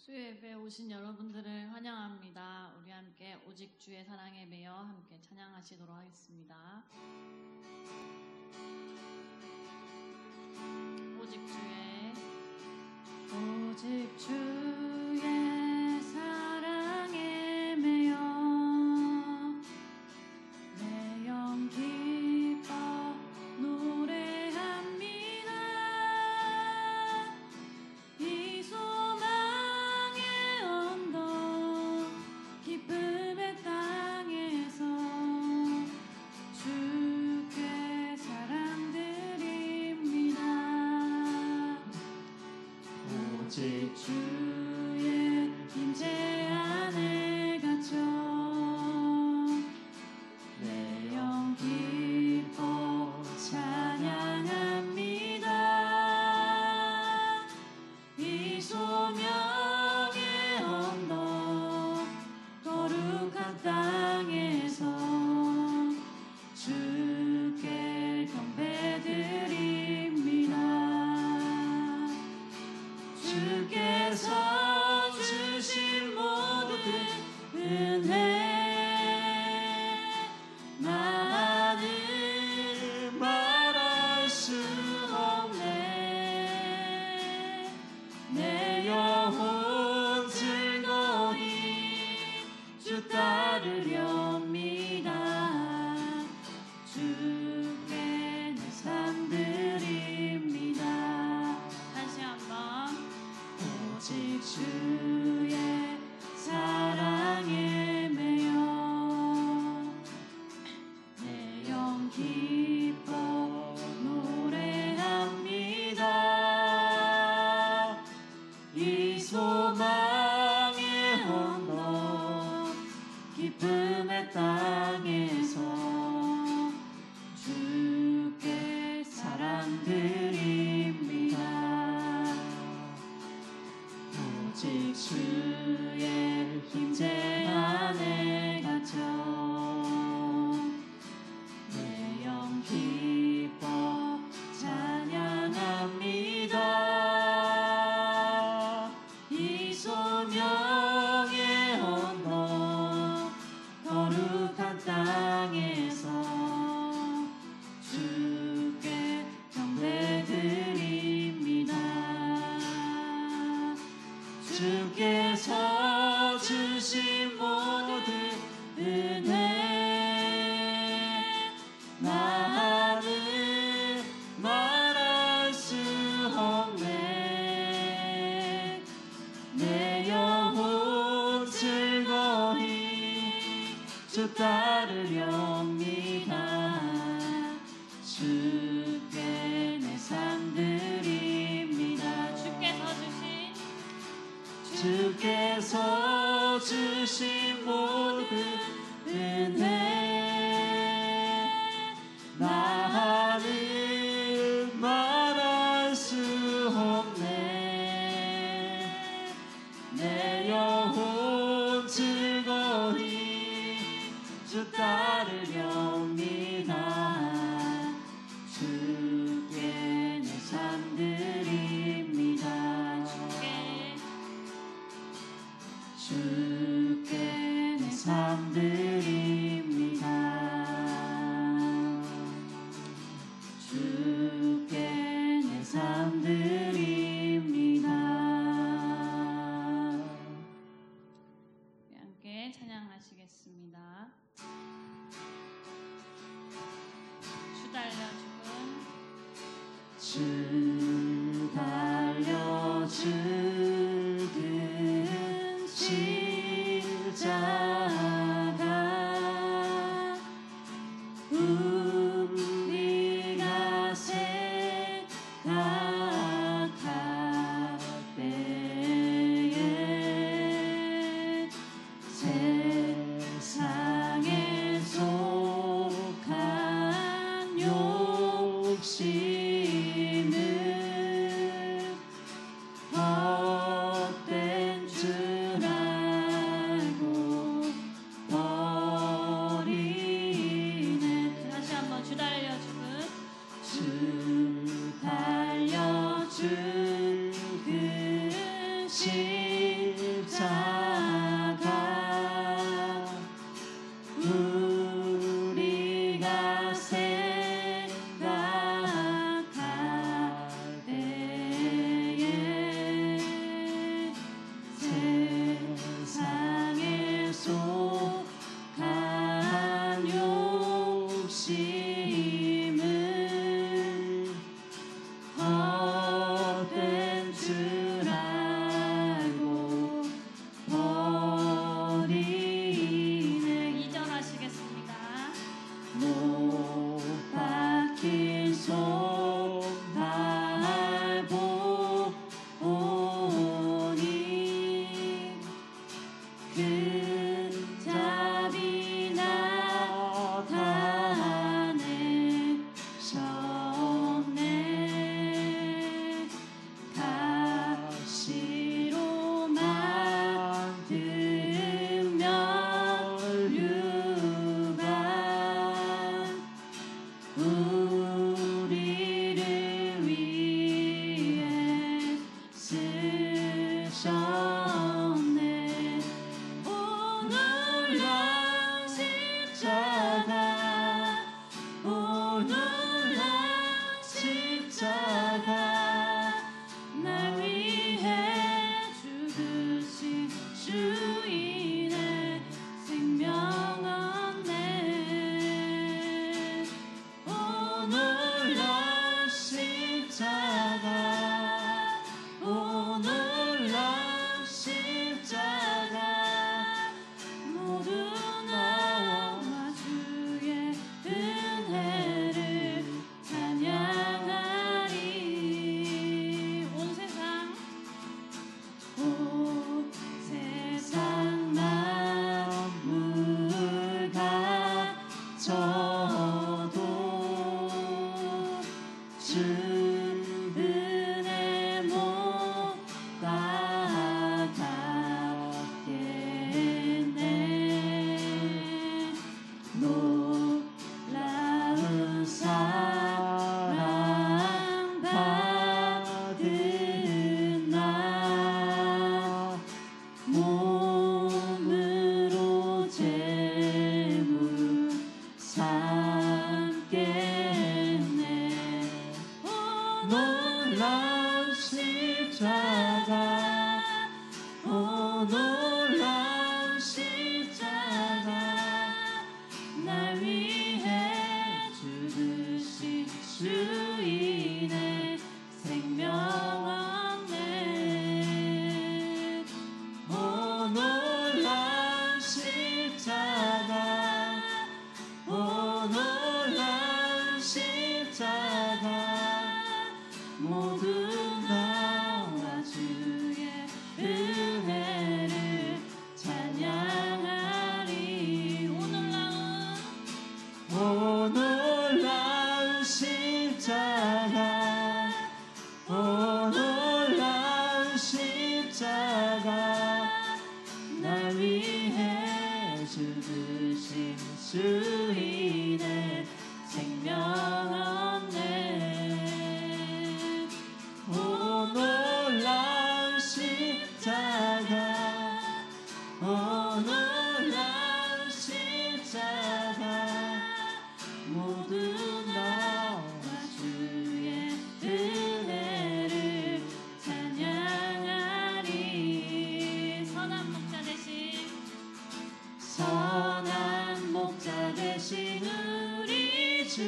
수요예배에 오신 여러분들을 환영합니다. 우리 함께 오직 주의 사랑에 매여 함께 찬양하시도록 하겠습니다. 오직 주의 사랑에 매여 내 영 기뻐 노래합니다. 이 소망의 언덕 기쁨의 땅에서 주께 사랑드립니다. 오직 주의 임재 안에 갇혀 내 영 기뻐 찬양합니다. 이 소명의 언덕 거룩한 땅에서 주께 경배드립니다. 주께서 주신 모든 은혜 나는 말할 수 없네. 내 영혼 즐거이 주 따르렵니다. 주께 내 삶 드립니다. 다시 한번 오직 주의 사랑에 매여 내 영 기뻐 노래합니다. 이 소망의 언덕 기쁨의 땅에서 주께 사랑드립니다. 오직 주의 임재 안에 갇혀 내 영 기뻐 찬양합니다. 이 소명의 언덕 거룩한 땅에서 주께 경배드립니다. 주께서 주신 모든 은혜 나는 말할 수 없네. 내 영혼 즐거이 주 따르렵니다. 주께 내 삶 드립니다. 주께서 주신 모든 은혜 나는 말할 수 없네. 내 영혼 즐거이 주 따르렵니다. 주께 내 삶 드립니다. 주께 내 삶 드립니다. 주께 내 삶 드립니다. 함께 찬양하시겠습니다. 주 달려 죽은 주 달려 죽은 십자가 우리가 생각할 때에 세상에 속한 욕심은 헛된 줄 알고 버리네. 다시 한번 주 달려 죽은 주 십자가 우리가 생각할 때에 세상에 속한 욕심을 헛된 줄 알고 버리네. 이전하시겠습니다. 못 박힌 손 밟고 오니 큰 답이 나타내셨네. 가시로 만든 면류가 우리를 위해 쓰셨네. 오늘날 십자가 오늘날 십자가 날 위해 죽으신 주인의 생명 얻네. 오늘날 십자가 오늘날 십자가 모두 나와 주의 은혜를 찬양하리. 온 세상 온 세상 만물 가져도 주 은혜 못 따라가겠네. 놀라운 사랑 받은 나 몸으로 제물 삼겠네. 놀라운 십자가 놀라운 십자가 날 위해 죽으신 주인의 생명 얻네. 놀라운 십자가 놀라운 십자가 모두 나와 주의 은혜를 찬양하리. 오늘날 십자가 오늘날 십자가 날 위해 죽으신 주인의 생명 얻네. 오늘날 십자가 오늘날 십자가 모두 나와 주의 은혜를 찬양하리. 선한 목자 되신 선한 목자 되신 우리 주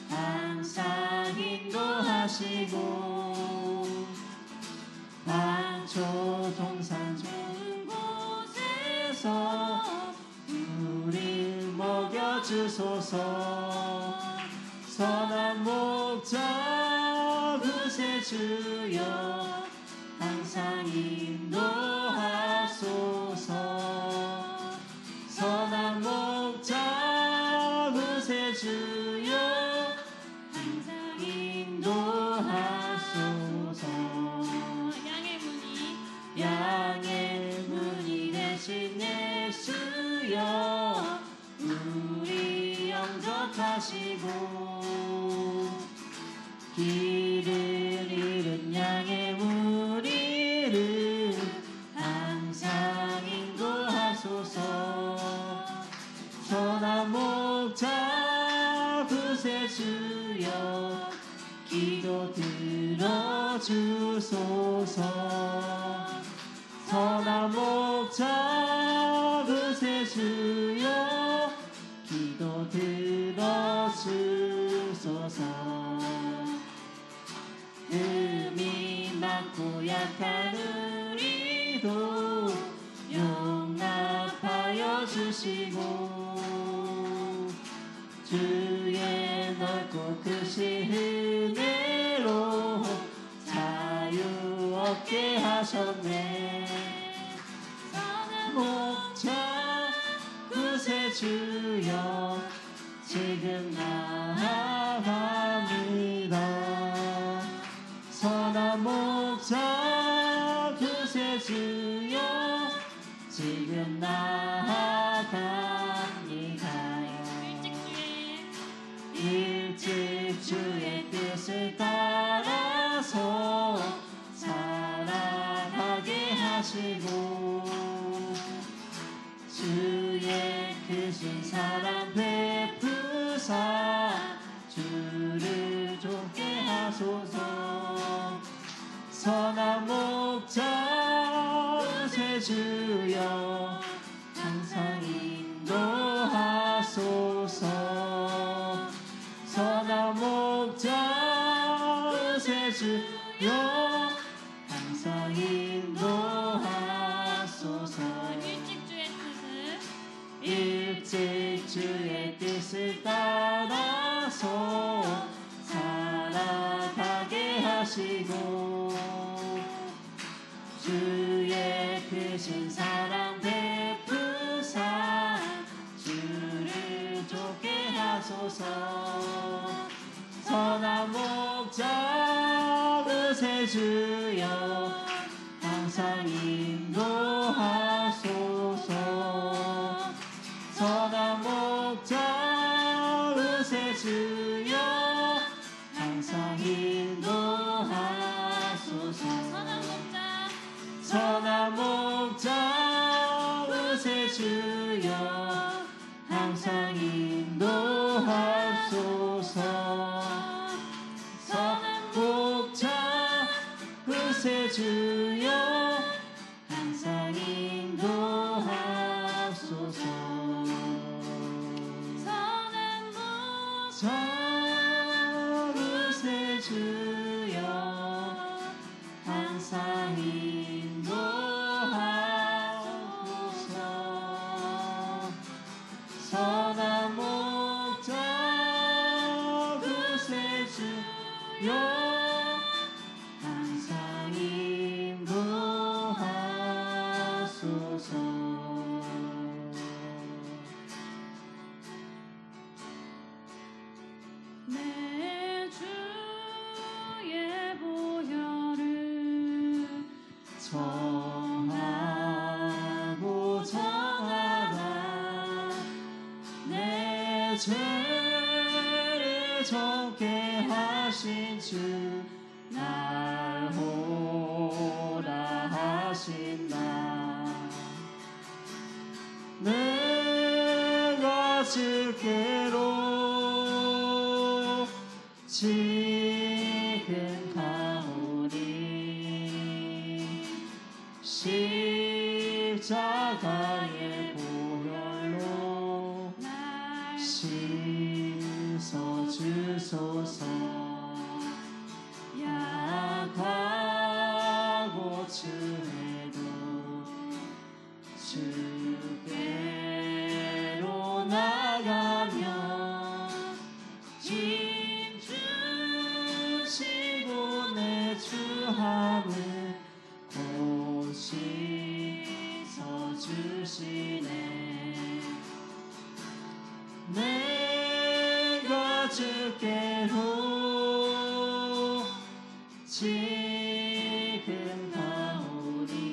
항상 인도하시고 반초 동산 좋은 곳에서 우릴 먹여주소서. 선한 목자 구세주여 항상 인도하소서. 선한 목자 구세주여 항상 인도하소서. 양의 문이 되신 예수여 우리 영접하시고 길을 잃은 양의 무리를 주소서. 선한 목자 구세주여 기도 들어주소서. 흠이 많고 약한 우리도 용납하여 주시고 주의 넓고 크신 은혜로 자유 얻게 하셨네. 선한 목자 구세주여 지금 나아갑니다. 선한 목자 구세주여 지금 나아갑니다. 일찍 주의 뜻을 따라서 살아가게 하시고 주의 크신 사랑 베푸사 주를 좁게 하소서. 선한 목자 구세주여 항상 인도하소서. 선한 목자 구세주여 항상 인도하소서. 일찍 주의 뜻을 따라서 살아가게 하시고 주의 크신 사랑 베푸사 주를 좁게 하소서. 선한 목자 구세주여 항상 인도하소서. 선한 목자 구세주여 항상 인도하소서. 선한 목자 구세주여 항상 인도하소서. 선한 목자 구세주여 항상 인도하소서. 선한 목자 구세주여 항상 인도하소서. 선한 목자 구세주여 항상 인도하소서. 내 주의 보혈을 정하고 정하라. 내 죄를 적게 하신 주 날 호라 하신다. 내가 주께로 지금 가오리. 십자가의 보혈로 날 씻어주소서. 약하고 추해도 주께로 나가며 힘 주시고 내 주함을 곧 씻어주시네. 내가 주께로 지금 가오리.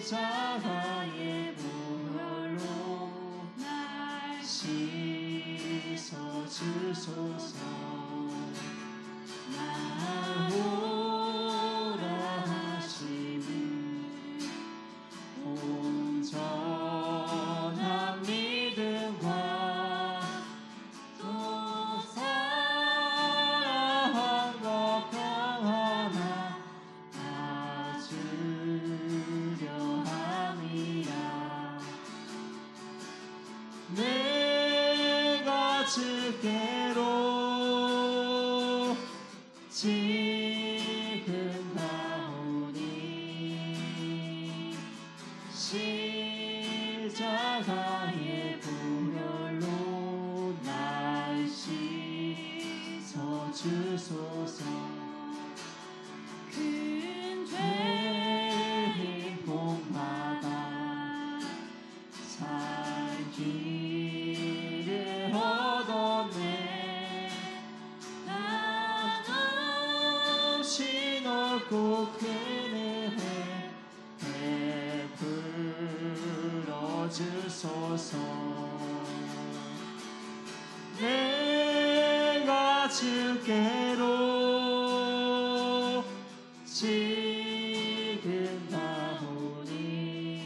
십자가의 보혈로 날 씻어주소서. 날 오라 하시는 온전한 믿음과 또 지금 나오니 십자가의 보혈로 날 씻어 주소서. 큰 죄인 본받아 살 길을 얻었네. 나누신 넓고 큰 은혜 베풀어 주소서. 내가 주께로 지금 나오니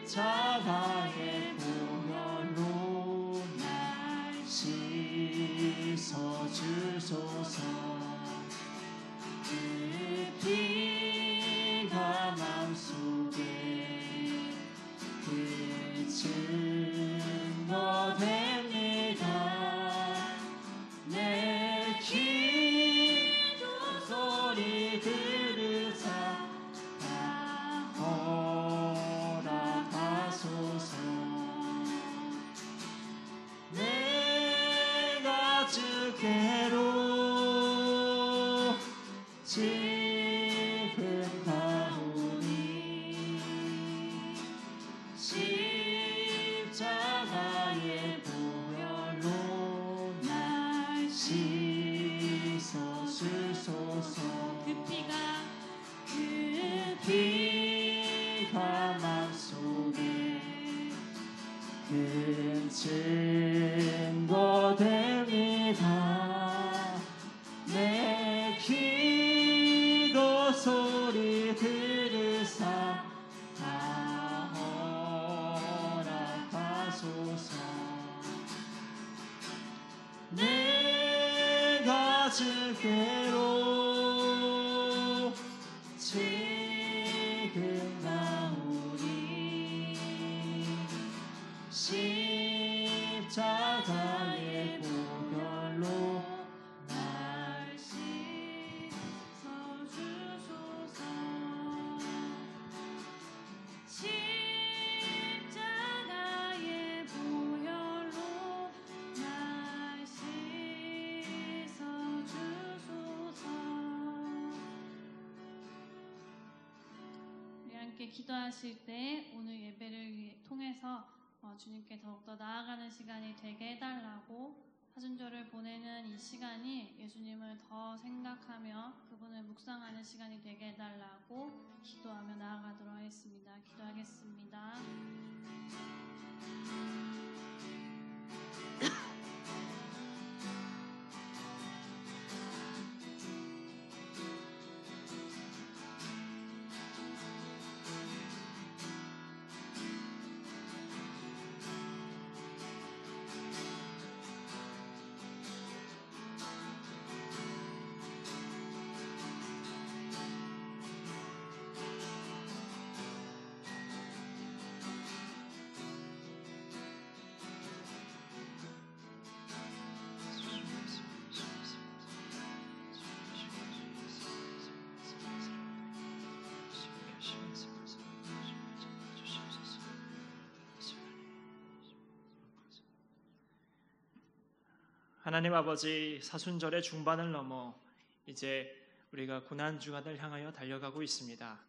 십자가의 보혈로 날 씻어 주소서. 그 피가 맘속에 그 증거됩니다. 내 기도 소리 들으사 다 허락하소서. 내가 주께로 지금 나오니 십자가의 보혈로 날 씻어 주소서. 그 피가 그 피가 맘속에 큰 증거됩니다. 내 기도 소리 들으사 다 허락하소서. 내가 주께로 지금 나오니 십자가의 보혈로 날 씻어 주소서. 십자가의 보혈로 날 씻어 주소서. 우리 함께 기도하실 때 오늘 예배를 통해서 주님께 더욱더 나아가는 시간이 되게 해달라고, 사순절을 보내는 이 시간이 예수님을 더 생각하며 그분을 묵상하는 시간이 되게 해달라고 기도하며 나아가도록 하겠습니다. 기도하겠습니다. 하나님 아버지, 사순절의 중반을 넘어 이제 우리가 고난주간을 향하여 달려가고 있습니다.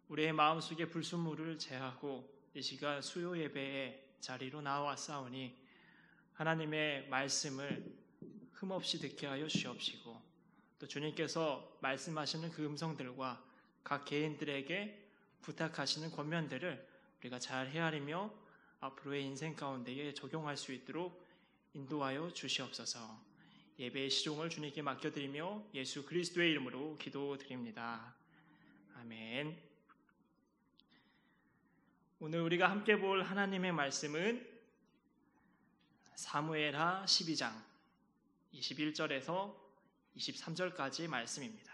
우리의 마음속에 불순물을 제하고 이 시간 수요 예배의 자리로 나와싸우니 하나님의 말씀을 흠없이 듣게 하여 주시옵시고, 또 주님께서 말씀하시는 그 음성들과 각 개인들에게 부탁하시는 권면들을 우리가 잘 헤아리며 앞으로의 인생 가운데에 적용할 수 있도록 인도하여 주시옵소서. 예배의 시종을 주님께 맡겨드리며 예수 그리스도의 이름으로 기도드립니다. 아멘. 오늘 우리가 함께 볼 하나님의 말씀은 사무엘하 12장 21절에서 23절까지 말씀입니다.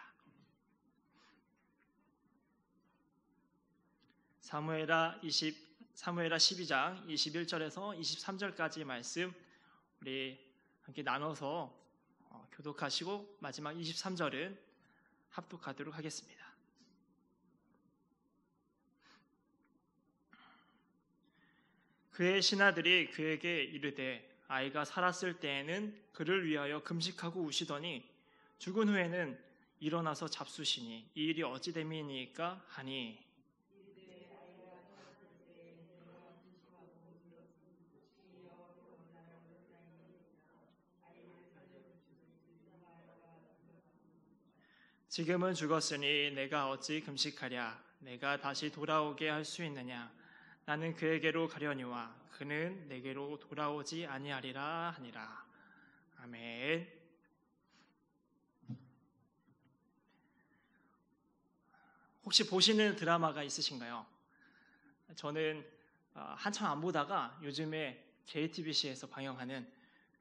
사무엘하 12장 21절에서 23절까지 말씀 우리 함께 나눠서 교독하시고 마지막 23절은 합독하도록 하겠습니다. 그의 신하들이 그에게 이르되 아이가 살았을 때에는 그를 위하여 금식하고 우시더니 죽은 후에는 일어나서 잡수시니 이 일이 어찌 됨이니까 하니 지금은 죽었으니 내가 어찌 금식하랴 내가 다시 돌아오게 할 수 있느냐 나는 그에게로 가려니와 그는 내게로 돌아오지 아니하리라 하니라. 아멘. 혹시 보시는 드라마가 있으신가요? 저는 한참 안 보다가 요즘에 JTBC에서 방영하는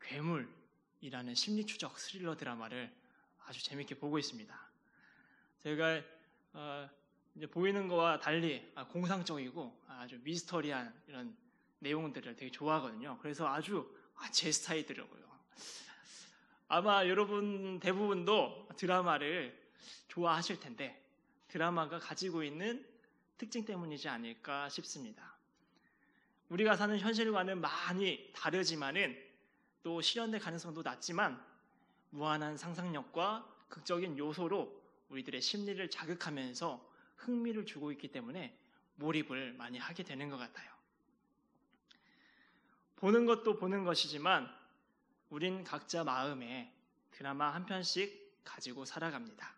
괴물이라는 심리추적 스릴러 드라마를 아주 재밌게 보고 있습니다. 제가 이제 보이는 거와 달리 공상적이고 아주 미스터리한 이런 내용들을 되게 좋아하거든요. 그래서 아주 제 스타일이더라고요. 아마 여러분 대부분도 드라마를 좋아하실 텐데 드라마가 가지고 있는 특징 때문이지 않을까 싶습니다. 우리가 사는 현실과는 많이 다르지만은 또 실현될 가능성도 낮지만 무한한 상상력과 극적인 요소로 우리들의 심리를 자극하면서 흥미를 주고 있기 때문에 몰입을 많이 하게 되는 것 같아요. 보는 것도 보는 것이지만 우린 각자 마음에 드라마 한 편씩 가지고 살아갑니다.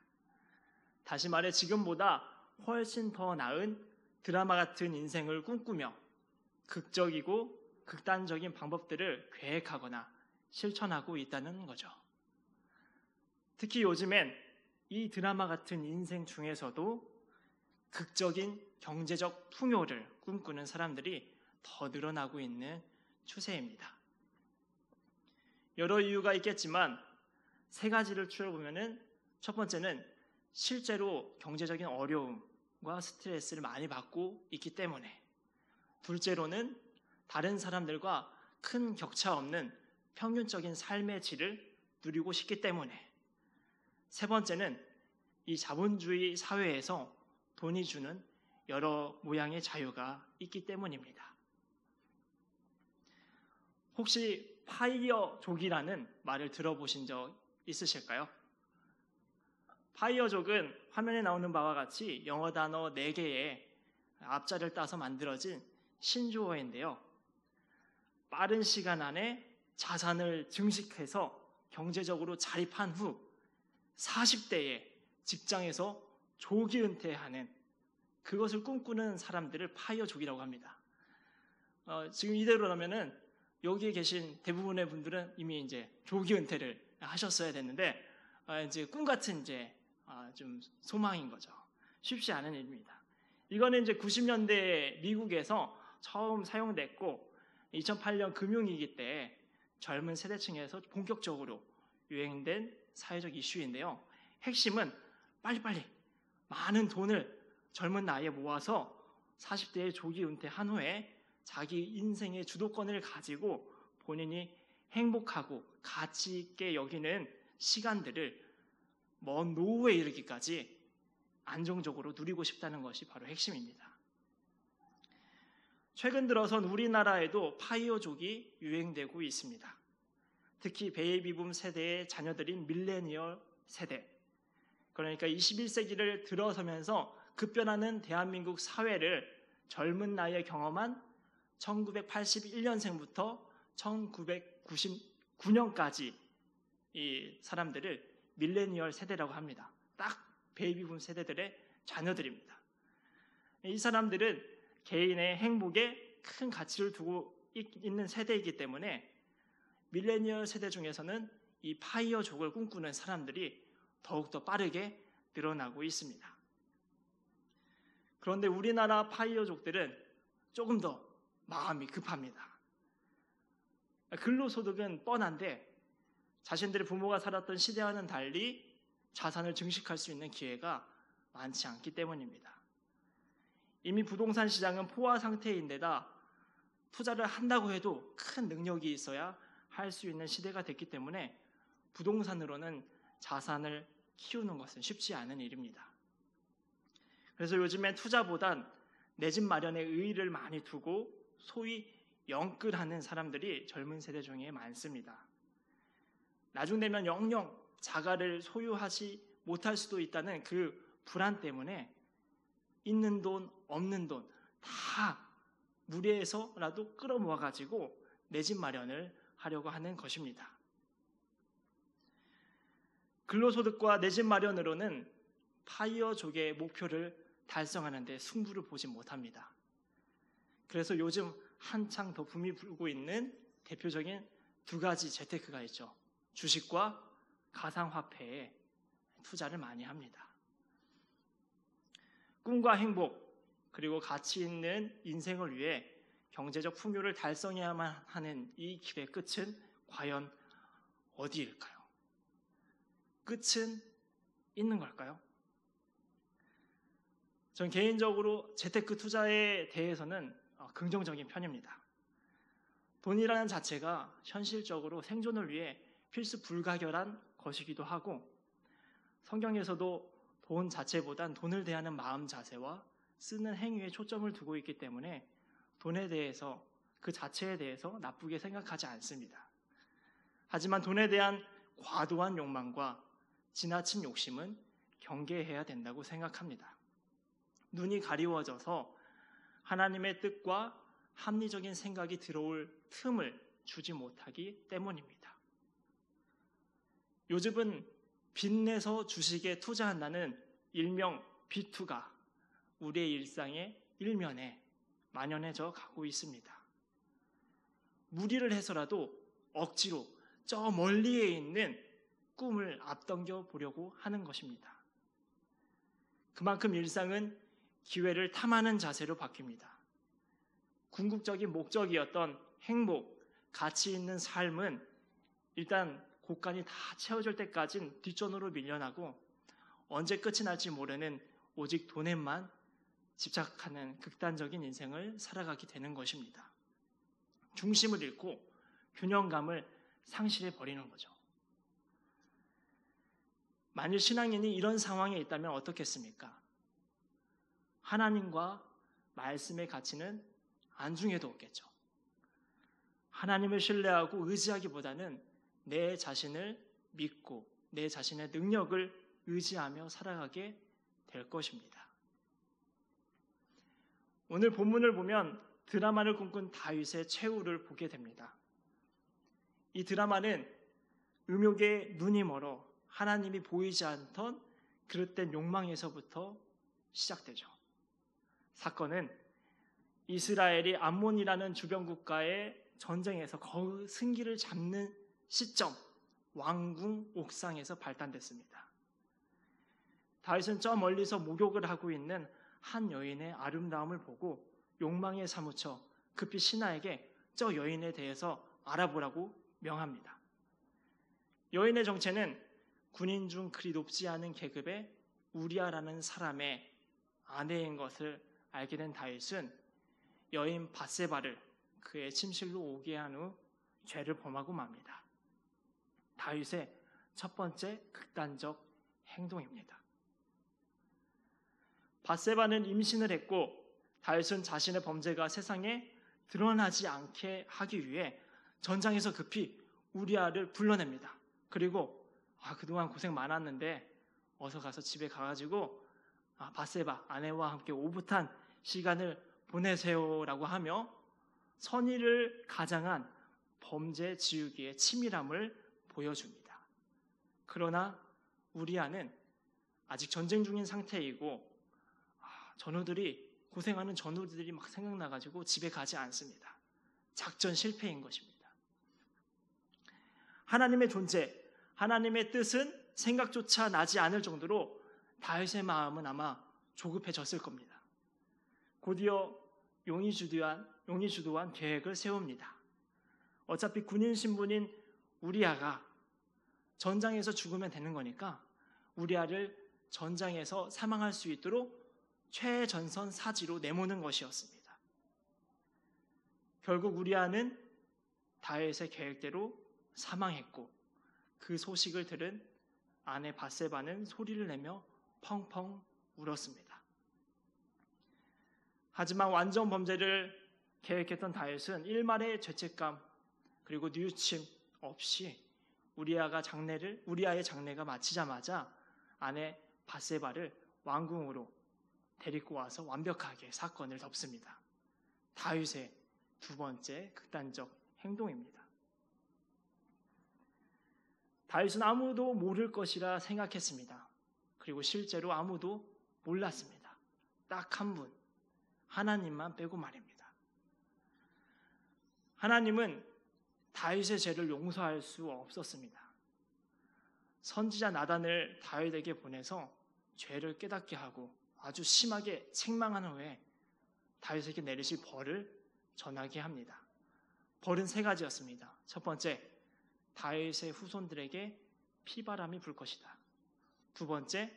다시 말해 지금보다 훨씬 더 나은 드라마 같은 인생을 꿈꾸며 극적이고 극단적인 방법들을 계획하거나 실천하고 있다는 거죠. 특히 요즘엔 이 드라마 같은 인생 중에서도 극적인 경제적 풍요를 꿈꾸는 사람들이 더 늘어나고 있는 추세입니다. 여러 이유가 있겠지만 세 가지를 추려보면은 첫 번째는 실제로 경제적인 어려움과 스트레스를 많이 받고 있기 때문에, 둘째로는 다른 사람들과 큰 격차 없는 평균적인 삶의 질을 누리고 싶기 때문에, 세 번째는 이 자본주의 사회에서 돈이 주는 여러 모양의 자유가 있기 때문입니다. 혹시 파이어족이라는 말을 들어보신 적 있으실까요? 파이어족은 화면에 나오는 바와 같이 영어 단어 4개의 앞자를 따서 만들어진 신조어인데요. 빠른 시간 안에 자산을 증식해서 경제적으로 자립한 후 40대에 직장에서 조기 은퇴하는, 그것을 꿈꾸는 사람들을 파이어족이라고 합니다. 지금 이대로라면은 여기에 계신 대부분의 분들은 이미 이제 조기 은퇴를 하셨어야 됐는데 이제 꿈 같은 이제 좀 소망인 거죠. 쉽지 않은 일입니다. 이거는 이제 90년대 미국에서 처음 사용됐고 2008년 금융위기 때 젊은 세대층에서 본격적으로 유행된 사회적 이슈인데요. 핵심은 빨리빨리 많은 돈을 젊은 나이에 모아서 40대에 조기 은퇴한 후에 자기 인생의 주도권을 가지고 본인이 행복하고 가치 있게 여기는 시간들을 먼 노후에 이르기까지 안정적으로 누리고 싶다는 것이 바로 핵심입니다. 최근 들어선 우리나라에도 파이어족이 유행되고 있습니다. 특히 베이비붐 세대의 자녀들인 밀레니얼 세대, 그러니까 21세기를 들어서면서 급변하는 대한민국 사회를 젊은 나이에 경험한 1981년생부터 1999년까지 이 사람들을 밀레니얼 세대라고 합니다. 딱 베이비붐 세대들의 자녀들입니다. 이 사람들은 개인의 행복에 큰 가치를 두고 있는 세대이기 때문에 밀레니얼 세대 중에서는 이 파이어족을 꿈꾸는 사람들이 더욱더 빠르게 늘어나고 있습니다. 그런데 우리나라 파이어족들은 조금 더 마음이 급합니다. 근로소득은 뻔한데 자신들의 부모가 살았던 시대와는 달리 자산을 증식할 수 있는 기회가 많지 않기 때문입니다. 이미 부동산 시장은 포화 상태인데다 투자를 한다고 해도 큰 능력이 있어야 할 할 수 있는 시대가 됐기 때문에 부동산으로는 자산을 키우는 것은 쉽지 않은 일입니다. 그래서 요즘엔 투자보단 내 집 마련에 의의를 많이 두고 소위 영끌하는 사람들이 젊은 세대 중에 많습니다. 나중 되면 영영 자가를 소유하지 못할 수도 있다는 그 불안 때문에 있는 돈 없는 돈 다 무리해서라도 끌어모아 가지고 내 집 마련을 하려고 하는 것입니다. 근로소득과 내 집 마련으로는 파이어족의 목표를 달성하는 데 승부를 보지 못합니다. 그래서 요즘 한창 더 붐이 불고 있는 대표적인 두 가지 재테크가 있죠. 주식과 가상화폐에 투자를 많이 합니다. 꿈과 행복 그리고 가치 있는 인생을 위해 경제적 풍요를 달성해야만 하는 이 길의 끝은 과연 어디일까요? 끝은 있는 걸까요? 전 개인적으로 재테크 투자에 대해서는 긍정적인 편입니다. 돈이라는 자체가 현실적으로 생존을 위해 필수 불가결한 것이기도 하고 성경에서도 돈 자체보단 돈을 대하는 마음 자세와 쓰는 행위에 초점을 두고 있기 때문에 돈에 대해서 그 자체에 대해서 나쁘게 생각하지 않습니다. 하지만 돈에 대한 과도한 욕망과 지나친 욕심은 경계해야 된다고 생각합니다. 눈이 가리워져서 하나님의 뜻과 합리적인 생각이 들어올 틈을 주지 못하기 때문입니다. 요즘은 빚내서 주식에 투자한다는 일명 비투가 우리의 일상의 일면에 만연해져 가고 있습니다. 무리를 해서라도 억지로 저 멀리에 있는 꿈을 앞당겨 보려고 하는 것입니다. 그만큼 일상은 기회를 탐하는 자세로 바뀝니다. 궁극적인 목적이었던 행복, 가치 있는 삶은 일단 곳간이 다 채워질 때까지는 뒷전으로 밀려나고 언제 끝이 날지 모르는 오직 돈에만 집착하는 극단적인 인생을 살아가게 되는 것입니다. 중심을 잃고 균형감을 상실해 버리는 거죠. 만일 신앙인이 이런 상황에 있다면 어떻겠습니까? 하나님과 말씀의 가치는 안중에도 없겠죠. 하나님을 신뢰하고 의지하기보다는 내 자신을 믿고 내 자신의 능력을 의지하며 살아가게 될 것입니다. 오늘 본문을 보면 드라마를 꿈꾼 다윗의 최후를 보게 됩니다. 이 드라마는 음욕에 눈이 멀어 하나님이 보이지 않던 그릇된 욕망에서부터 시작되죠. 사건은 이스라엘이 암몬이라는 주변 국가의 전쟁에서 거의 승기를 잡는 시점, 왕궁 옥상에서 발단됐습니다. 다윗은 저 멀리서 목욕을 하고 있는 한 여인의 아름다움을 보고 욕망에 사무쳐 급히 신하에게 저 여인에 대해서 알아보라고 명합니다. 여인의 정체는 군인 중 그리 높지 않은 계급의 우리아라는 사람의 아내인 것을 알게 된 다윗은 여인 밧세바를 그의 침실로 오게 한 후 죄를 범하고 맙니다. 다윗의 첫 번째 극단적 행동입니다. 밧세바는 임신을 했고 다윗은 자신의 범죄가 세상에 드러나지 않게 하기 위해 전장에서 급히 우리아를 불러냅니다. 그리고 그동안 고생 많았는데 어서 가서 집에 가가지고 밧세바 아내와 함께 오붓한 시간을 보내세요라고 하며 선의를 가장한 범죄 지우기의 치밀함을 보여줍니다. 그러나 우리아는 아직 전쟁 중인 상태이고 고생하는 전우들이 막 생각나가지고 집에 가지 않습니다. 작전 실패인 것입니다. 하나님의 존재, 하나님의 뜻은 생각조차 나지 않을 정도로 다윗의 마음은 아마 조급해졌을 겁니다. 곧이어 용이 주도한 계획을 세웁니다. 어차피 군인 신분인 우리아가 전장에서 죽으면 되는 거니까 우리아를 전장에서 사망할 수 있도록 최전선 사지로 내모는 것이었습니다. 결국 우리아는 다윗의 계획대로 사망했고 그 소식을 들은 아내 밧세바는 소리를 내며 펑펑 울었습니다. 하지만 완전 범죄를 계획했던 다윗은 일말의 죄책감 그리고 뉘우침 없이 우리아의 장례가 마치자마자 아내 밧세바를 왕궁으로 데리고 와서 완벽하게 사건을 덮습니다. 다윗의 두 번째 극단적 행동입니다. 다윗은 아무도 모를 것이라 생각했습니다. 그리고 실제로 아무도 몰랐습니다. 딱 한 분, 하나님만 빼고 말입니다. 하나님은 다윗의 죄를 용서할 수 없었습니다. 선지자 나단을 다윗에게 보내서 죄를 깨닫게 하고 아주 심하게 책망한 후에 다윗에게 내리실 벌을 전하게 합니다. 벌은 세 가지였습니다. 첫 번째, 다윗의 후손들에게 피바람이 불 것이다. 두 번째,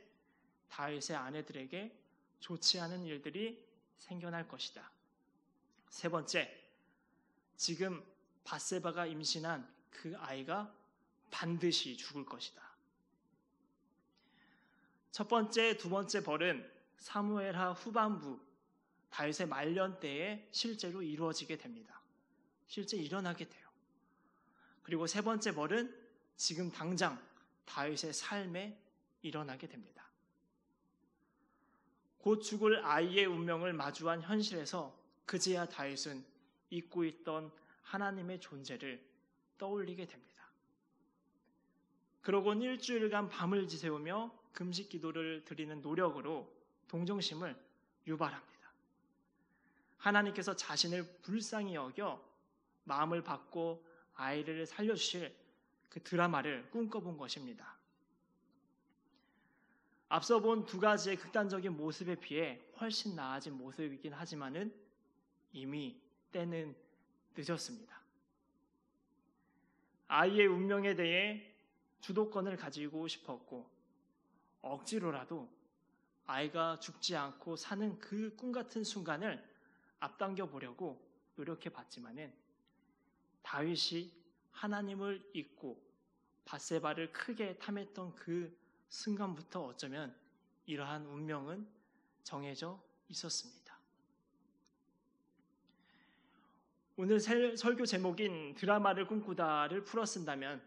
다윗의 아내들에게 좋지 않은 일들이 생겨날 것이다. 세 번째, 지금 밧세바가 임신한 그 아이가 반드시 죽을 것이다. 첫 번째, 두 번째 벌은 사무엘하 후반부 다윗의 말년 때에 실제로 이루어지게 됩니다. 실제 일어나게 돼요. 그리고 세 번째 벌은 지금 당장 다윗의 삶에 일어나게 됩니다. 곧 죽을 아이의 운명을 마주한 현실에서 그제야 다윗은 잊고 있던 하나님의 존재를 떠올리게 됩니다. 그러곤 일주일간 밤을 지새우며 금식 기도를 드리는 노력으로 동정심을 유발합니다. 하나님께서 자신을 불쌍히 여겨 마음을 받고 아이를 살려주실 그 드라마를 꿈꿔본 것입니다. 앞서 본 두 가지의 극단적인 모습에 비해 훨씬 나아진 모습이긴 하지만은 이미 때는 늦었습니다. 아이의 운명에 대해 주도권을 가지고 싶었고 억지로라도 아이가 죽지 않고 사는 그 꿈같은 순간을 앞당겨 보려고 노력해 봤지만은 다윗이 하나님을 잊고 밧세바를 크게 탐했던 그 순간부터 어쩌면 이러한 운명은 정해져 있었습니다. 오늘 설교 제목인 드라마를 꿈꾸다를 풀어 쓴다면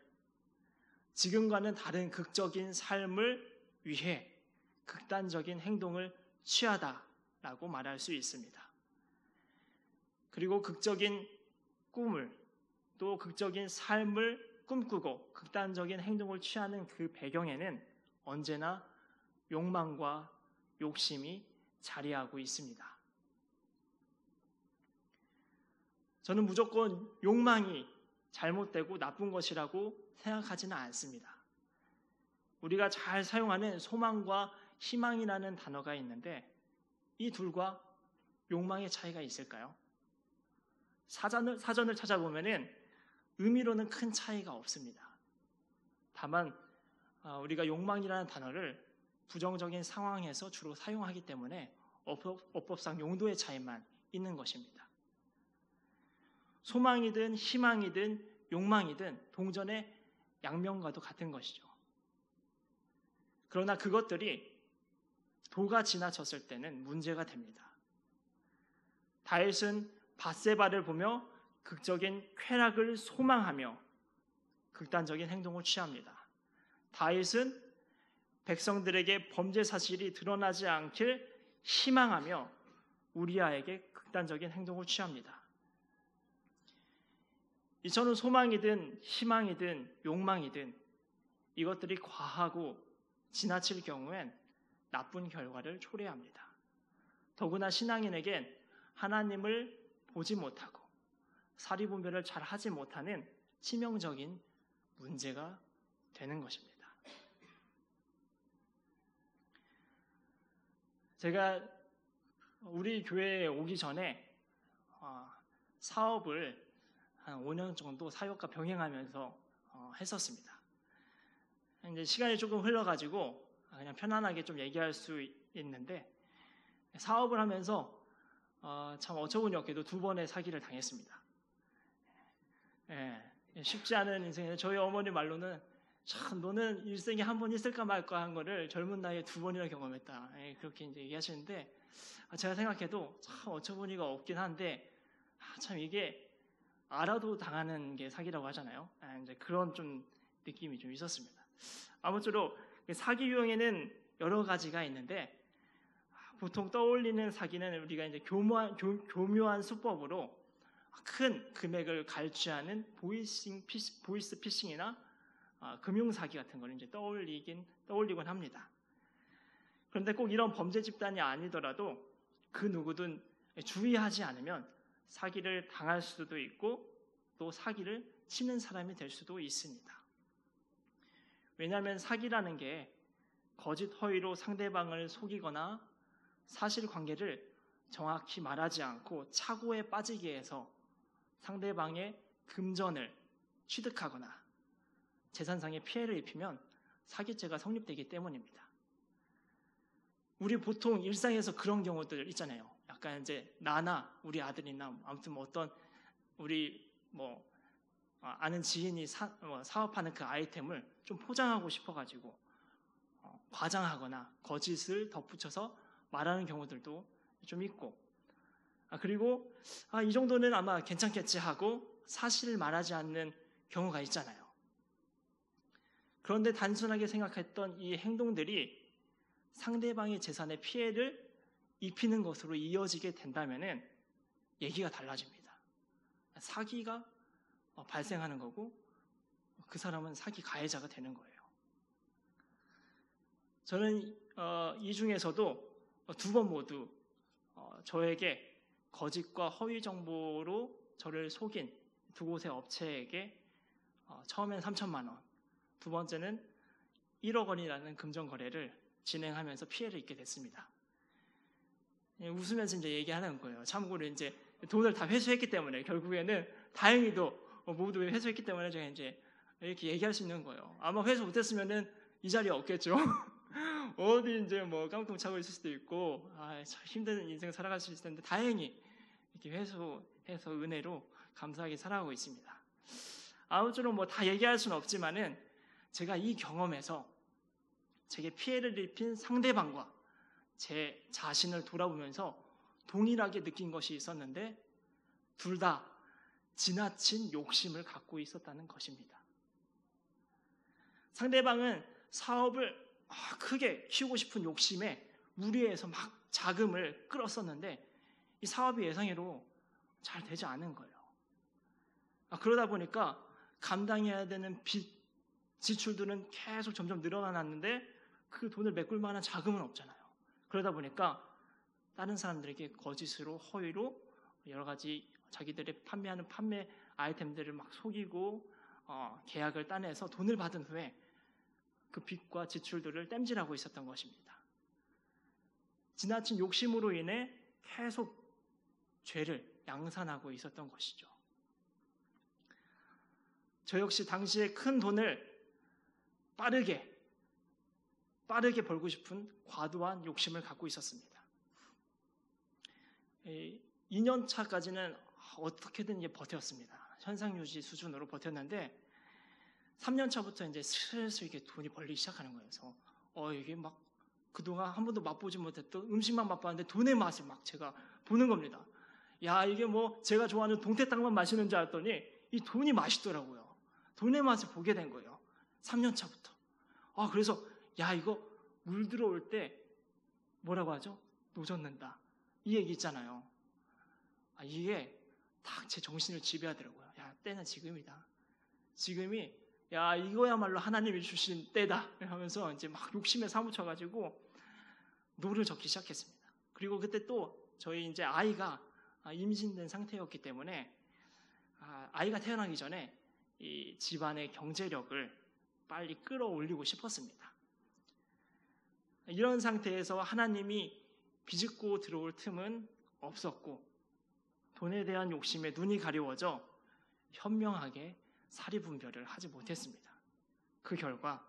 지금과는 다른 극적인 삶을 위해 극단적인 행동을 취하다라고 말할 수 있습니다. 그리고 극적인 꿈을 또 극적인 삶을 꿈꾸고 극단적인 행동을 취하는 그 배경에는 언제나 욕망과 욕심이 자리하고 있습니다. 저는 무조건 욕망이 잘못되고 나쁜 것이라고 생각하지는 않습니다. 우리가 잘 사용하는 소망과 희망이라는 단어가 있는데 이 둘과 욕망의 차이가 있을까요? 사전을 찾아보면은 의미로는 큰 차이가 없습니다. 다만 우리가 욕망이라는 단어를 부정적인 상황에서 주로 사용하기 때문에 어법상 용도의 차이만 있는 것입니다. 소망이든 희망이든 욕망이든 동전의 양면과도 같은 것이죠. 그러나 그것들이 도가 지나쳤을 때는 문제가 됩니다. 다윗은 밧세바를 보며 극적인 쾌락을 소망하며 극단적인 행동을 취합니다. 다윗은 백성들에게 범죄 사실이 드러나지 않길 희망하며 우리아에게 극단적인 행동을 취합니다. 이처럼 소망이든 희망이든 욕망이든 이것들이 과하고 지나칠 경우엔 나쁜 결과를 초래합니다. 더구나 신앙인에겐 하나님을 보지 못하고 사리분별을 잘 하지 못하는 치명적인 문제가 되는 것입니다. 제가 우리 교회에 오기 전에 사업을 한 5년 정도 사역과 병행하면서 했었습니다. 이제 시간이 조금 흘러가지고 그냥 편안하게 좀 얘기할 수 있는데 사업을 하면서 참 어처구니 없게도 2번의 사기를 당했습니다. 예, 쉽지 않은 인생에 저희 어머니 말로는 참 너는 일생에 한 번 있을까 말까 한 거를 젊은 나이에 2번이나 경험했다. 그렇게 이제 얘기하시는데 제가 생각해도 참 어처구니가 없긴 한데 참 이게 알아도 당하는 게 사기라고 하잖아요. 이제 그런 좀 느낌이 좀 있었습니다. 아무쪼록 사기 유형에는 여러 가지가 있는데 보통 떠올리는 사기는 우리가 이제 교묘한 수법으로 큰 금액을 갈취하는 보이스 피싱이나 금융 사기 같은 걸 이제 떠올리곤 합니다. 그런데 꼭 이런 범죄 집단이 아니더라도 그 누구든 주의하지 않으면 사기를 당할 수도 있고 또 사기를 치는 사람이 될 수도 있습니다. 왜냐하면 사기라는 게 거짓 허위로 상대방을 속이거나 사실관계를 정확히 말하지 않고 착오에 빠지게 해서 상대방의 금전을 취득하거나 재산상의 피해를 입히면 사기죄가 성립되기 때문입니다. 우리 보통 일상에서 그런 경우들 있잖아요. 약간 이제 나나 우리 아들이나 아무튼 뭐 어떤 우리 아는 지인이 사업하는 그 아이템을 좀 포장하고 싶어가지고 과장하거나 거짓을 덧붙여서 말하는 경우들도 좀 있고 그리고 이 정도는 아마 괜찮겠지 하고 사실을 말하지 않는 경우가 있잖아요. 그런데 단순하게 생각했던 이 행동들이 상대방의 재산에 피해를 입히는 것으로 이어지게 된다면 얘기가 달라집니다. 사기가 발생하는 거고 그 사람은 사기 가해자가 되는 거예요. 저는 이 중에서도 2번 모두 저에게 거짓과 허위 정보로 저를 속인 2곳의 업체에게 처음엔 3천만 원, 두 번째는 1억 원이라는 금전 거래를 진행하면서 피해를 입게 됐습니다. 웃으면서 이제 얘기하는 거예요. 참고로 이제 돈을 다 회수했기 때문에 결국에는 다행히도 모두 회수했기 때문에 제가 이제 이렇게 얘기할 수 있는 거예요. 아마 회수 못했으면은 이 자리에 없겠죠. 어디 이제 깡통 차고 있을 수도 있고 참 힘든 인생 살아갈 수 있을 텐데 다행히 이렇게 회수해서 은혜로 감사하게 살아가고 있습니다. 아무쪼록 다 얘기할 수는 없지만은 제가 이 경험에서 제게 피해를 입힌 상대방과 제 자신을 돌아보면서 동일하게 느낀 것이 있었는데 둘 다 지나친 욕심을 갖고 있었다는 것입니다. 상대방은 사업을 크게 키우고 싶은 욕심에 무리해서 막 자금을 끌었었는데 이 사업이 예상외로 잘 되지 않은 거예요. 그러다 보니까 감당해야 되는 빚, 지출들은 계속 점점 늘어났는데 그 돈을 메꿀 만한 자금은 없잖아요. 그러다 보니까 다른 사람들에게 거짓으로 허위로 여러 가지 자기들의 판매하는 판매 아이템들을 막 속이고 계약을 따내서 돈을 받은 후에 그 빚과 지출들을 땜질하고 있었던 것입니다. 지나친 욕심으로 인해 계속 죄를 양산하고 있었던 것이죠. 저 역시 당시에 큰 돈을 빠르게 벌고 싶은 과도한 욕심을 갖고 있었습니다. 2년 차까지는 어떻게든 이제 버텼습니다. 현상 유지 수준으로 버텼는데 3년 차부터 이제 슬슬 이게 돈이 벌리기 시작하는 거예요. 그래서 이게 막 그동안 한 번도 맛보지 못했던 음식만 맛봤는데 돈의 맛을 막 제가 보는 겁니다. 야, 이게 제가 좋아하는 동태탕만 마시는 줄 알았더니 이 돈이 맛있더라고요. 돈의 맛을 보게 된 거예요. 3년 차부터. 그래서 야, 이거 물 들어올 때 뭐라고 하죠? 노젓는다. 이 얘기 있잖아요. 이게 딱 제 정신을 지배하더라고요. 야, 때는 지금이다. 지금이 야, 이거야말로 하나님이 주신 때다 하면서 이제 막 욕심에 사무쳐가지고 노를 적기 시작했습니다. 그리고 그때 또 저희 이제 아이가 임신된 상태였기 때문에 아이가 태어나기 전에 이 집안의 경제력을 빨리 끌어올리고 싶었습니다. 이런 상태에서 하나님이 비집고 들어올 틈은 없었고 돈에 대한 욕심에 눈이 가려워져 현명하게 사리분별을 하지 못했습니다. 그 결과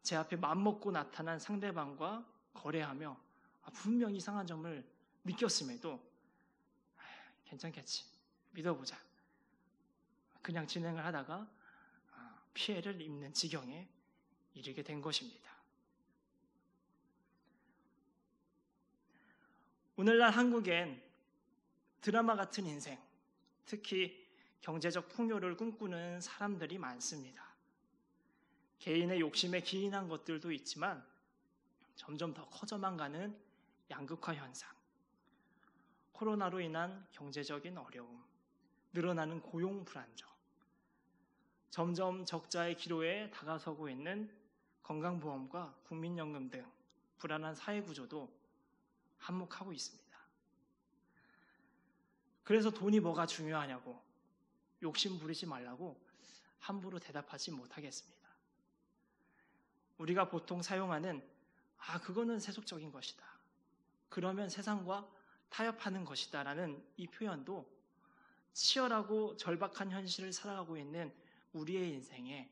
제 앞에 맘먹고 나타난 상대방과 거래하며 분명 이상한 점을 느꼈음에도 괜찮겠지, 믿어보자. 그냥 진행을 하다가 피해를 입는 지경에 이르게 된 것입니다. 오늘날 한국엔 드라마 같은 인생, 특히 경제적 풍요를 꿈꾸는 사람들이 많습니다. 개인의 욕심에 기인한 것들도 있지만 점점 더 커져만 가는 양극화 현상, 코로나로 인한 경제적인 어려움, 늘어나는 고용 불안정, 점점 적자의 기로에 다가서고 있는 건강보험과 국민연금 등 불안한 사회구조도 한몫하고 있습니다. 그래서 돈이 뭐가 중요하냐고 욕심 부리지 말라고 함부로 대답하지 못하겠습니다. 우리가 보통 사용하는 그거는 세속적인 것이다, 그러면 세상과 타협하는 것이다 라는 이 표현도 치열하고 절박한 현실을 살아가고 있는 우리의 인생에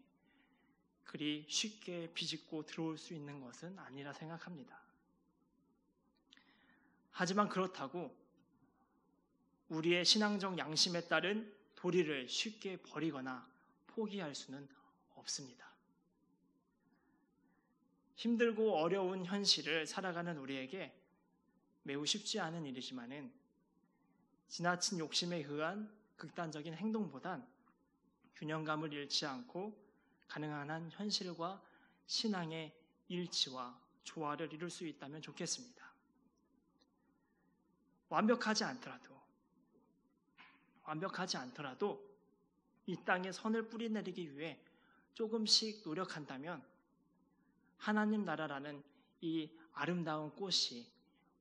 그리 쉽게 비집고 들어올 수 있는 것은 아니라 생각합니다. 하지만 그렇다고 우리의 신앙적 양심에 따른 도리를 쉽게 버리거나 포기할 수는 없습니다. 힘들고 어려운 현실을 살아가는 우리에게 매우 쉽지 않은 일이지만은 지나친 욕심에 의한 극단적인 행동보단 균형감을 잃지 않고 가능한 한 현실과 신앙의 일치와 조화를 이룰 수 있다면 좋겠습니다. 완벽하지 않더라도 이 땅에 선을 뿌리내리기 위해 조금씩 노력한다면 하나님 나라라는 이 아름다운 꽃이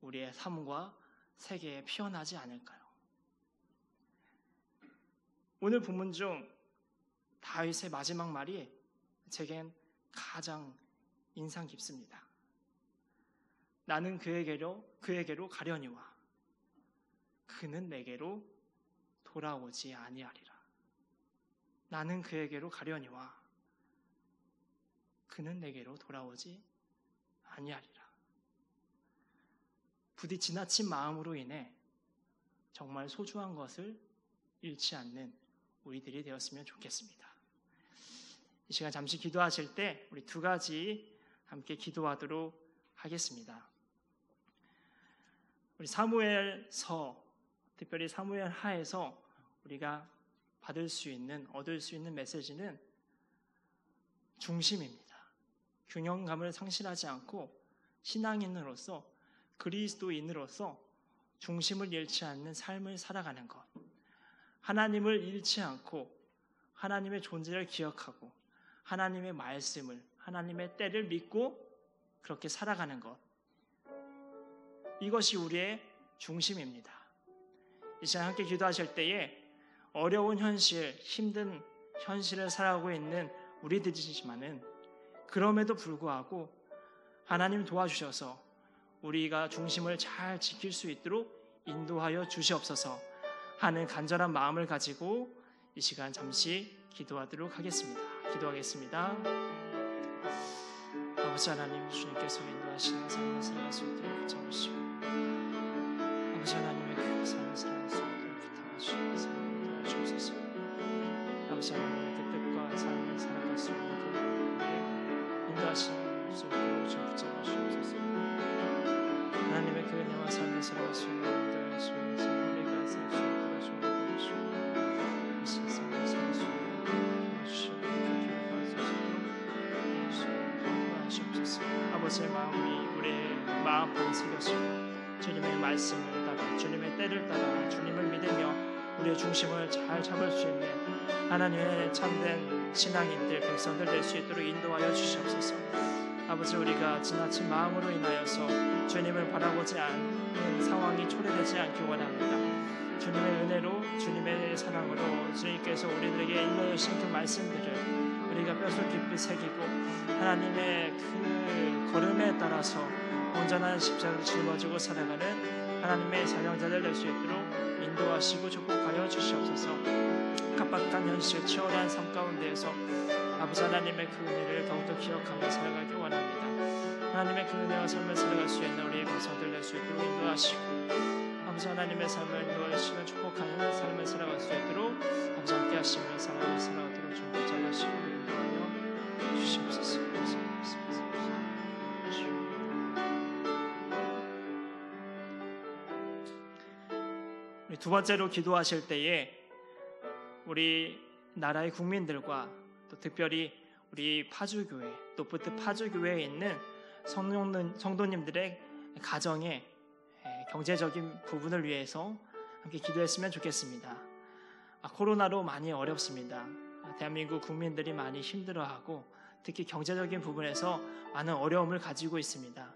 우리의 삶과 세계에 피어나지 않을까요? 오늘 본문 중 다윗의 마지막 말이 제겐 가장 인상 깊습니다. 나는 그에게로 가려니와 그는 내게로 돌아오지 아니하리라. 나는 그에게로 가려니와 그는 내게로 돌아오지 아니하리라. 부디 지나친 마음으로 인해 정말 소중한 것을 잃지 않는 우리들이 되었으면 좋겠습니다. 이 시간 잠시 기도하실 때 우리 두 가지 함께 기도하도록 하겠습니다. 우리 사무엘서, 특별히 사무엘 하에서 우리가 얻을 수 있는 메시지는 중심입니다. 균형감을 상실하지 않고 신앙인으로서, 그리스도인으로서 중심을 잃지 않는 삶을 살아가는 것, 하나님을 잃지 않고 하나님의 존재를 기억하고 하나님의 말씀을, 하나님의 때를 믿고 그렇게 살아가는 것, 이것이 우리의 중심입니다. 이 시간 함께 기도하실 때에 어려운 현실, 힘든 현실을 살아가고 있는 우리들이지만은 그럼에도 불구하고 하나님 도와주셔서 우리가 중심을 잘 지킬 수 있도록 인도하여 주시옵소서 하는 간절한 마음을 가지고 이 시간 잠시 기도하도록 하겠습니다. 기도하겠습니다. 아버지 하나님, 주님께서 인도하시는 삶을 살아갈 수 있도록 붙잡으시고 아버지 하나님의 그 삶을 살아갈 수 있도록 부탁하시옵소서. 아버지 하나님의 그 뜻과 삶을 살아갈 수 있는 그 인도하시는 수 있도록 좀 붙잡으시옵소서. 하나님의 그 은혜와 삶을 살아갈 수 있는 인도하시옵소서. 우리가 살 수 있도록 좀 도와주시옵소서. 이 세상을 살 수 있도록 도와주시옵소서. 도와주시옵소서. 아버지의 마음이 우리의 마음판에 새겨지고 주님의 말씀을 따라, 주님의 때를 따라 주님을 믿으며 우리의 중심을 잘 잡을 수 있는 하나님의 참된 신앙인들, 백성들 될 수 있도록 인도하여 주시옵소서. 아버지, 우리가 지나친 마음으로 인하여서 주님을 바라보지 않는 상황이 초래되지 않기 원합니다. 주님의 은혜로, 주님의 사랑으로 주님께서 우리들에게 일러주신 그 말씀들을 우리가 뼛속 깊이 새기고 하나님의 그 걸음에 따라서 온전한 십자가를 짊어지고 살아가는 하나님의 사명자들 될 수 있도록 인도하시고 축복하여 주시옵소서. 각박한 현실, 치열한 삶 가운데에서 아버지 하나님의 그 은혜를 더욱더 기억하며 살아가기 원합니다. 하나님의 그 은혜와 삶을 살아갈 수 있는 우리의 백성들 될 수 있도록 인도하시고, 아버지 하나님의 삶을 인도하시는 축복하는 삶을 살아갈 수 있도록 아버지 함께 하시며 살아가도록 좀 붙잡으시고 인도하여 주시옵소서. 우리 두 번째로 기도하실 때에 우리 나라의 국민들과 또 특별히 우리 파주교회, 노포트 파주교회에 있는 성도님들의 가정의 경제적인 부분을 위해서 함께 기도했으면 좋겠습니다. 코로나로 많이 어렵습니다. 대한민국 국민들이 많이 힘들어하고 특히 경제적인 부분에서 많은 어려움을 가지고 있습니다.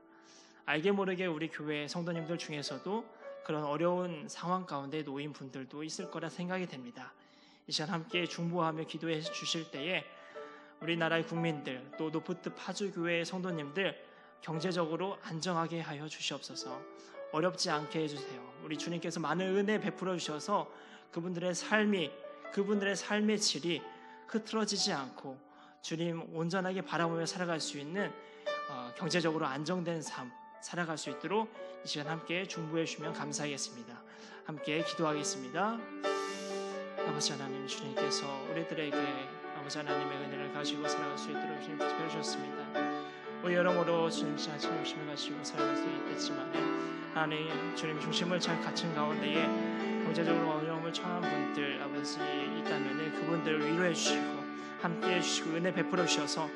알게 모르게 우리 교회 성도님들 중에서도 그런 어려운 상황 가운데 놓인 분들도 있을 거라 생각이 됩니다. 이 시간 함께 중보하며 기도해 주실 때에 우리나라의 국민들 또 노포트 파주교회의 성도님들 경제적으로 안정하게 하여 주시옵소서. 어렵지 않게 해주세요. 우리 주님께서 많은 은혜 베풀어 주셔서 그분들의 삶의 질이 흐트러지지 않고 주님 온전하게 바라보며 살아갈 수 있는 경제적으로 안정된 삶 살아갈 수 있도록 이 시간 함께 중보해 주시면 감사하겠습니다. 함께 기도하겠습니다. 아버지 하나님, 주님께서 우리들에게 아버지 하나님의 은혜를 가지고 살아갈 수 있도록 주님 붙여 주셨습니다. 우리 여러모로 주님 중심을 가지고 살아갈 수 있겠지만 하나님 주님 중심을 잘 갖춘 가운데에 경제적으로 어려움을 처한 분들 아버지 있다면 그분들을 위로해 주시고 함께해 주시고 은혜 베풀어 주셔서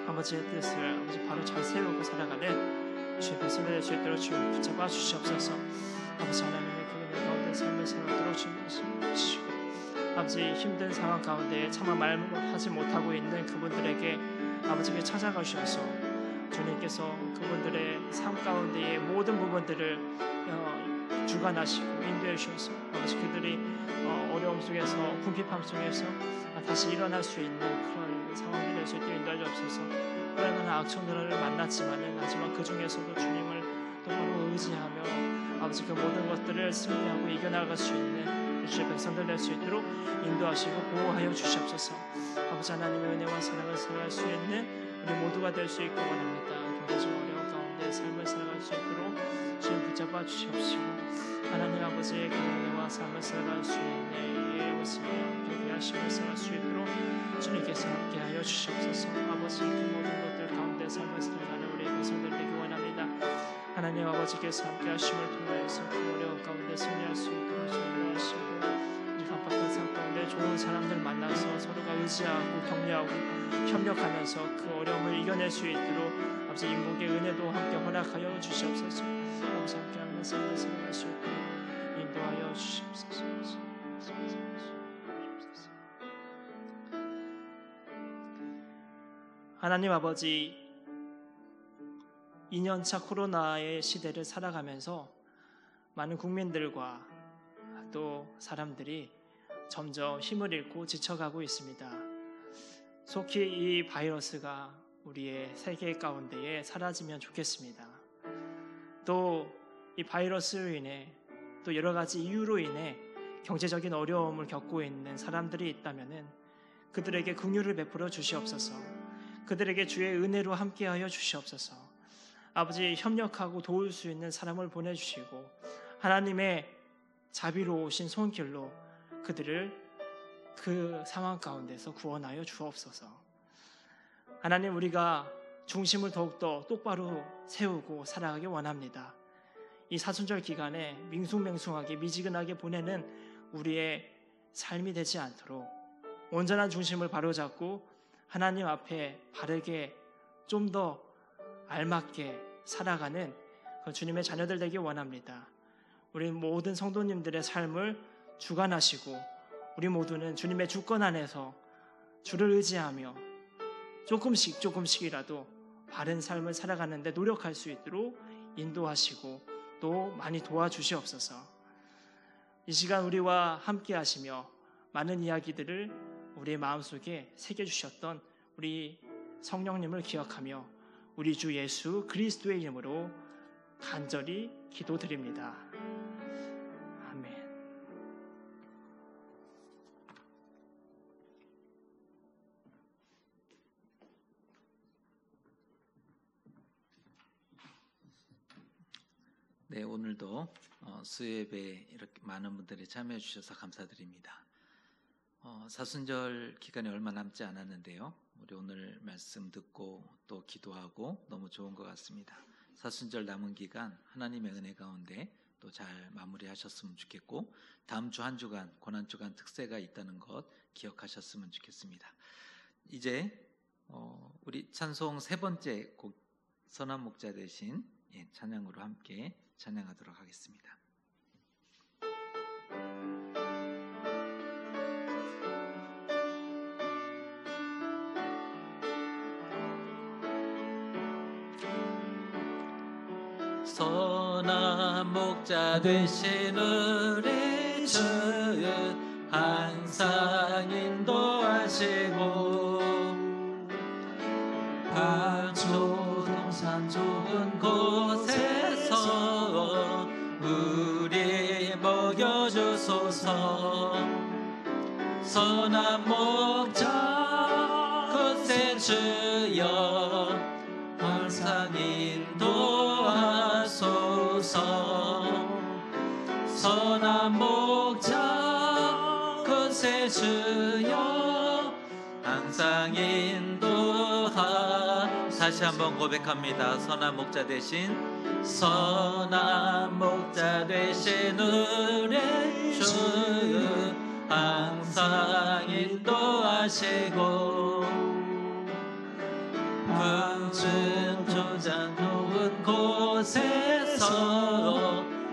아버지의 뜻을 아버지 바로 잘 세우고 살아가는 주의 백성들 될 수 있도록 주님 붙잡아 주시옵소서. 아버지 하나님의 그 은혜 가운데 삶을 살아도록 주시고 아버지 힘든 상황 가운데 차마 말하지 못하고 있는 그분들에게 아버지께 찾아가셔서 주님께서 그분들의 삶 가운데의 모든 부분들을 주관하시고 인도해 주셔서 아버지 그들이 어려움 속에서 궁핍함 속에서 다시 일어날 수 있는 그런 상황이 될 수 있도록 인도해 주옵소서. 그러나 악천들을 만났지만은 하지만 그 중에서도 주님을 똑바로 의지하며 아버지 그 모든 것들을 승리하고 이겨나갈 수 있는 주의 백성들 될 수 있도록 인도하시고 보호하여 주시옵소서. 아버지 하나님의 은혜와 사랑을 살아갈 수 있는 우리 모두가 될 수 있고 원합니다. 경제적 어려움 가운데 삶을 살아갈 수 있도록 주님 붙잡아 주시옵시고 하나님 아버지의 그 은혜와 삶을 살아갈 수 있는 아버지 함께 하심을 살아갈 수 있도록 주님께서 함께하여 주시옵소서. 아버지 그 모든 것들 가운데 삶을 살아가는 우리 백성들 되기 원합니다. 하나님 아버지께서 함께하심을 통하여서 그 어려움 가운데 승리할 수 있도록 인도하시고 우리 각박한 삶 가운데 좋은 사람들 만나서 서로가 의지하고 격려하고 협력하면서 그 어려움을 이겨낼 수 있도록 아버지 인복의 은혜도 함께 허락하여 주시옵소서. 아버지 함께하는 삶을 살아갈 수 있도록 인도하여 주시옵소서. 하나님 아버지 2년차 코로나의 시대를 살아가면서 많은 국민들과 또 사람들이 점점 힘을 잃고 지쳐가고 있습니다. 속히 이 바이러스가 우리의 세계 가운데에 사라지면 좋겠습니다. 또 이 바이러스로 인해 또 여러 가지 이유로 인해 경제적인 어려움을 겪고 있는 사람들이 있다면 그들에게 긍휼을 베풀어 주시옵소서. 그들에게 주의 은혜로 함께하여 주시옵소서. 아버지 협력하고 도울 수 있는 사람을 보내주시고 하나님의 자비로우신 손길로 그들을 그 상황 가운데서 구원하여 주옵소서. 하나님 우리가 중심을 더욱더 똑바로 세우고 살아가기 원합니다. 이 사순절 기간에 밍숭맹숭하게 미지근하게 보내는 우리의 삶이 되지 않도록 온전한 중심을 바로잡고 하나님 앞에 바르게 좀 더 알맞게 살아가는 주님의 자녀들 되기 원합니다. 우리 모든 성도님들의 삶을 주관하시고 우리 모두는 주님의 주권 안에서 주를 의지하며 조금씩이라도 바른 삶을 살아가는데 노력할 수 있도록 인도하시고 또 많이 도와주시옵소서. 이 시간 우리와 함께 하시며 많은 이야기들을 우리의 마음속에 새겨주셨던 우리 성령님을 기억하며 우리 주 예수 그리스도의 이름으로 간절히 기도드립니다. 아멘. 네, 오늘도 수요예배에 이렇게 많은 분들이 참여해 주셔서 감사드립니다. 사순절 기간이 얼마 남지 않았는데요. 우리 오늘 말씀 듣고 또 기도하고 너무 좋은 것 같습니다. 사순절 남은 기간 하나님의 은혜 가운데 또 잘 마무리하셨으면 좋겠고, 다음 주 한 주간 고난주간 특세가 있다는 것 기억하셨으면 좋겠습니다. 이제 우리 찬송 세 번째 곡 선한 목자 되신 찬양으로 함께 찬양하도록 하겠습니다. 선한 목자 되신 우리 주 항상 인도하시고 박초동산 좋은 곳에서 우리 먹여주소서. 선한 목자 그새 주여 항상 인도하소서. 선한 목자 그새 주여 항상 다시 한번 고백합니다. 선한 목자 되신 우리 주 항상 인도하시고 품준 조장 좋은 곳에서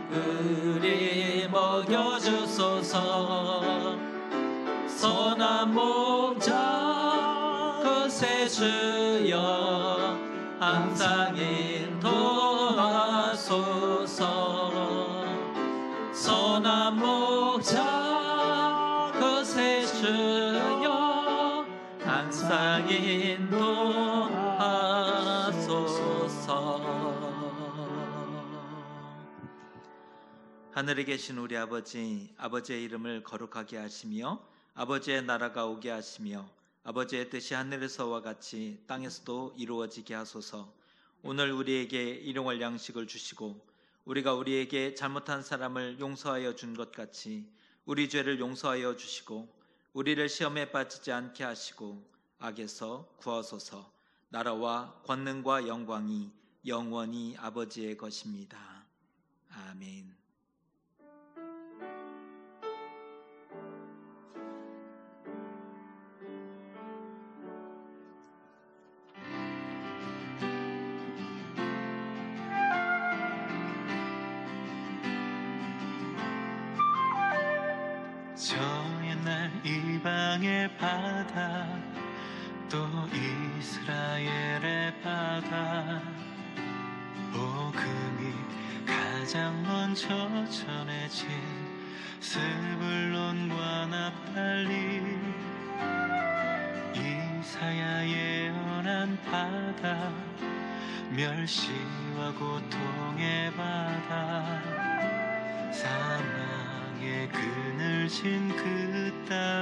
우리 먹여주소서. 선한 목자 그새 주여 항상 인도하소서. 선한 목자 그새 주여 항상 인도하소서. 하늘에 계신 우리 아버지의 이름을 거룩하게 하시며 아버지의 나라가 오게 하시며 아버지의 뜻이 하늘에서와 같이 땅에서도 이루어지게 하소서. 오늘 우리에게 일용할 양식을 주시고 우리가 우리에게 잘못한 사람을 용서하여 준 것 같이 우리 죄를 용서하여 주시고 우리를 시험에 빠지지 않게 하시고 악에서 구하소서. 나라와 권능과 영광이 영원히 아버지의 것입니다. 아멘. 저 옛날 이방의 바다 또 이스라엘의 바다 복음이 가장 먼저 전해진 스불론과 납달리 이사야 예언한 바다 멸시와 고통의 바다 사망의 그늘진 그 땅에